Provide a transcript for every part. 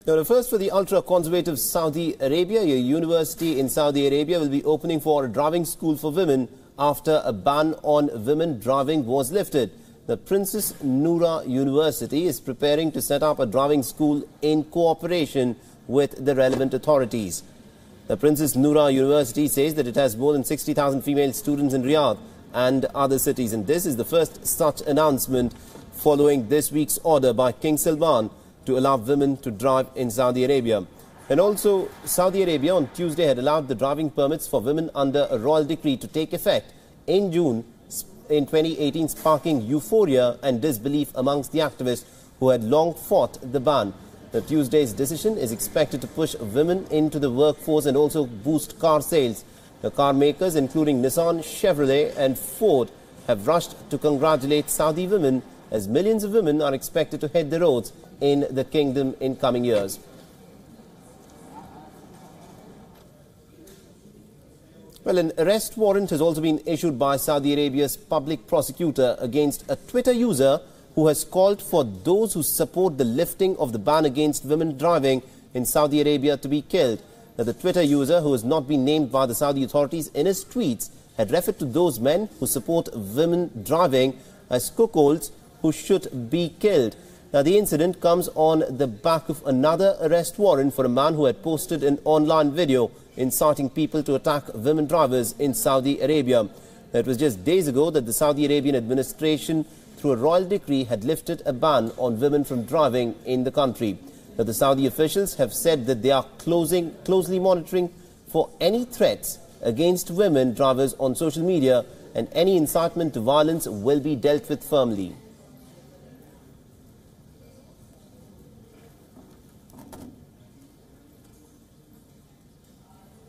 Now, first for the ultra-conservative Saudi Arabia, a university in Saudi Arabia will be opening for a driving school for women after a ban on women driving was lifted. The Princess Noura University is preparing to set up a driving school in cooperation with the relevant authorities. The Princess Noura University says that it has more than 60,000 female students in Riyadh and other cities, and this is the first such announcement following this week's order by King Salman to allow women to drive in Saudi Arabia. And also, Saudi Arabia on Tuesday had allowed the driving permits for women under a royal decree to take effect in June in 2018, sparking euphoria and disbelief amongst the activists who had long fought the ban. The Tuesday's decision is expected to push women into the workforce and also boost car sales. The car makers, including Nissan, Chevrolet and Ford, have rushed to congratulate Saudi women, as millions of women are expected to hit the roads in the kingdom in coming years. Well, an arrest warrant has also been issued by Saudi Arabia's public prosecutor against a Twitter user who has called for those who support the lifting of the ban against women driving in Saudi Arabia to be killed. Now, the Twitter user, who has not been named by the Saudi authorities in his tweets, had referred to those men who support women driving as cuckolds who should be killed. Now, the incident comes on the back of another arrest warrant for a man who had posted an online video inciting people to attack women drivers in Saudi Arabia. It was just days ago that the Saudi Arabian administration, through a royal decree, had lifted a ban on women from driving in the country. Now, the Saudi officials have said that they are closely monitoring for any threats against women drivers on social media, and any incitement to violence will be dealt with firmly.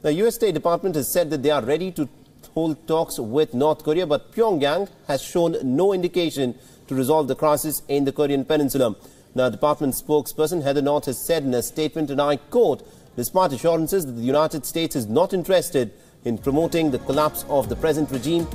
The US State Department has said that they are ready to hold talks with North Korea, but Pyongyang has shown no indication to resolve the crisis in the Korean peninsula. Now, department spokesperson Heather Nauert has said in a statement, and I quote, despite assurances that the United States is not interested in promoting the collapse of the present regime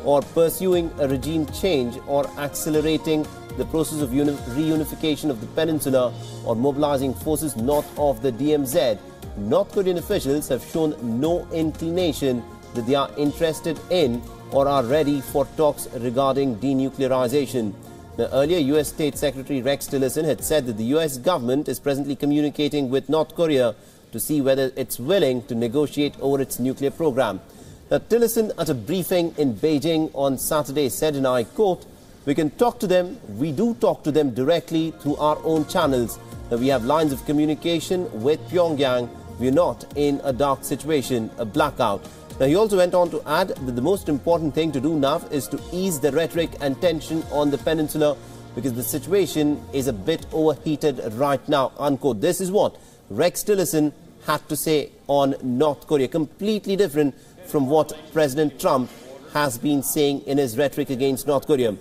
or pursuing a regime change or accelerating the process of reunification of the peninsula or mobilizing forces north of the DMZ, North Korean officials have shown no inclination that they are interested in or are ready for talks regarding denuclearization. Now, earlier, US State Secretary Rex Tillerson had said that the US government is presently communicating with North Korea to see whether it's willing to negotiate over its nuclear program. Now, Tillerson, at a briefing in Beijing on Saturday, said, and I quote, "We can talk to them. We do talk to them directly through our own channels. Now, we have lines of communication with Pyongyang. We are not in a dark situation, a blackout." Now, he also went on to add that the most important thing to do now is to ease the rhetoric and tension on the peninsula because the situation is a bit overheated right now, unquote. This is what Rex Tillerson had to say on North Korea, completely different from what President Trump has been saying in his rhetoric against North Korea.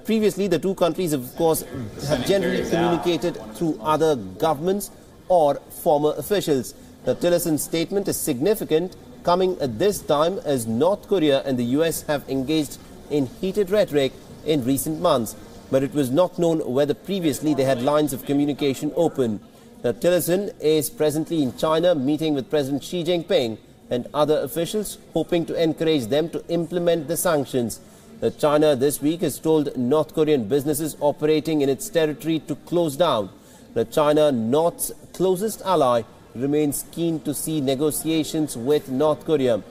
Previously, the two countries, of course, have generally communicated through other governments or former officials. The Tillerson statement is significant, coming at this time as North Korea and the US have engaged in heated rhetoric in recent months, but it was not known whether previously they had lines of communication open. Now, Tillerson is presently in China meeting with President Xi Jinping and other officials, hoping to encourage them to implement the sanctions. China this week has told North Korean businesses operating in its territory to close down. China, North's closest ally, remains keen to see negotiations with North Korea.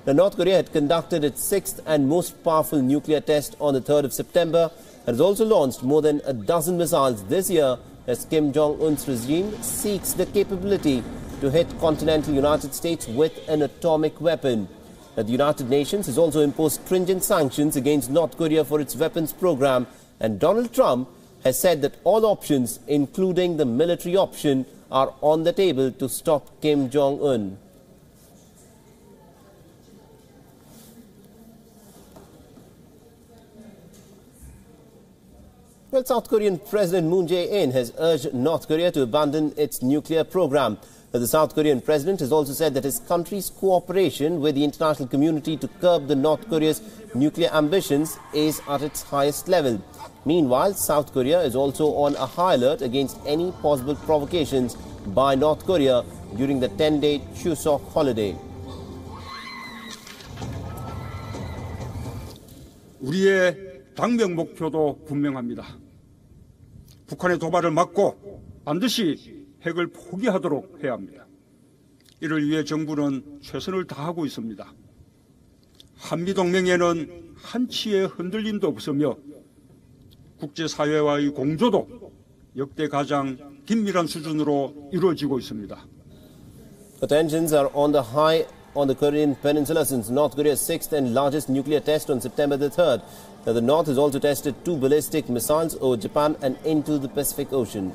North Korea had conducted its sixth and most powerful nuclear test on the 3rd of September and has also launched more than a dozen missiles this year as Kim Jong-un's regime seeks the capability to hit continental United States with an atomic weapon. The United Nations has also imposed stringent sanctions against North Korea for its weapons program, and Donald Trump has said that all options, including the military option, are on the table to stop Kim Jong-un. Well, South Korean President Moon Jae-in has urged North Korea to abandon its nuclear program. The South Korean president has also said that his country's cooperation with the international community to curb the North Korea's nuclear ambitions is at its highest level. Meanwhile, South Korea is also on a high alert against any possible provocations by North Korea during the 10-day Chuseok holiday. 우리의 당명 목표도 분명합니다. 북한의 도발을 막고 반드시 핵을 포기하도록 해야 합니다. 이를 위해 정부는 최선을 다하고 있습니다. 한미동맹에는 한치의 흔들림도 없으며 국제사회와의 공조도 역대 가장 긴밀한 수준으로 이루어지고 있습니다. The tensions are on the high on the Korean peninsula since North Korea's sixth and largest nuclear test on September the 3rd. Now, the North has also tested 2 ballistic missiles over Japan and into the Pacific Ocean.